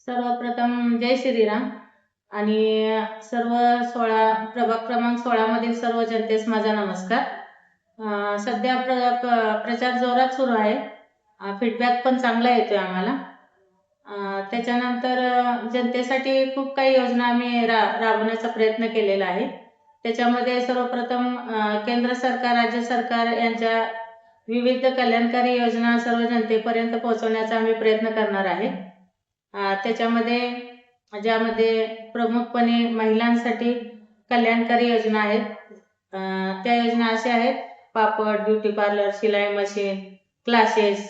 सर्वप्रथम जय श्रीराम आणि सर्व 16 प्रभाग क्रमांक 16 मधील सर्व जनतेस माझा नमस्कार. सध्या प्रचार जोरात सुरू आहे. फीडबॅक पण चांगला येतोय आम्हाला. त्याच्यानंतर जनतेसाठी खूप काही योजना आम्ही राबवण्याचा प्रयत्न केलेला आहे. त्याच्यामध्ये सर्वप्रथम केंद्र सरकार, राज्य सरकार यांच्या विविध कल्याणकारी योजना सर्व जनतेपर्यंत पोहोचवण्याचा आम्ही प्रयत्न करणार आहे. ज्यामध्ये प्रमुखपणे महिलांसाठी कल्याणकारी योजना आहेत. त्या योजना अशा आहेत: पापड, ब्युटी पार्लर, शिलाई मशीन, क्लासेस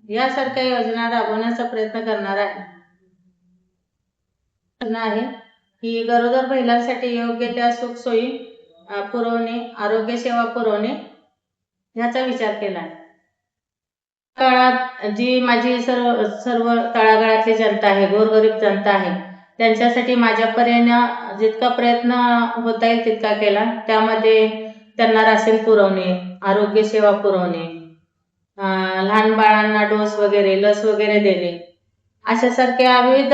यासारख्या योजना राबवण्याचा प्रयत्न करणार आहे. की गरोदर महिलांसाठी योग्य त्या सुखसोयी पुरवणे, आरोग्य सेवा पुरवणे याचा विचार केला आहे. काळात जी माझी सर्व तळागाळातली जनता आहे, गोरगरीब जनता आहे, त्यांच्यासाठी माझ्या परीने जितका प्रयत्न होता येईल तितका केला. त्यामध्ये त्यांना राशन पुरवणे, आरोग्य सेवा पुरवणे, लहान बाळांना डोस वगैरे, लस वगैरे देणे, अशासारख्या विविध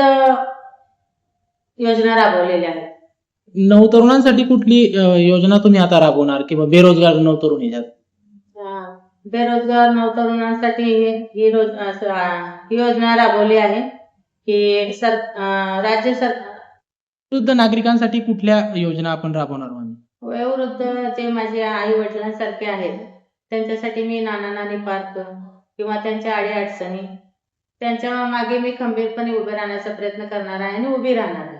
योजना राबवलेल्या आहेत. नवतरुणांसाठी कुठली योजना तुम्ही आता राबवणार किंवा बेरोजगार नवतरुण याच्यात? बेरोजगार नवतरुणांसाठी ही योजना राबवली आहे की राज्य सरकार. वृद्ध नागरिकांसाठी कुठल्या योजना आपण राबवणार आहोत? वयोवृद्ध जे माझे आई वडिलांसारखे आहेत त्यांच्यासाठी मी नाना नानी पार्क किंवा त्यांच्या अडीअडचणी त्यांच्या मागे मी खंबीरपणे उभे राहण्याचा प्रयत्न करणार आहे आणि उभी राहणार आहे.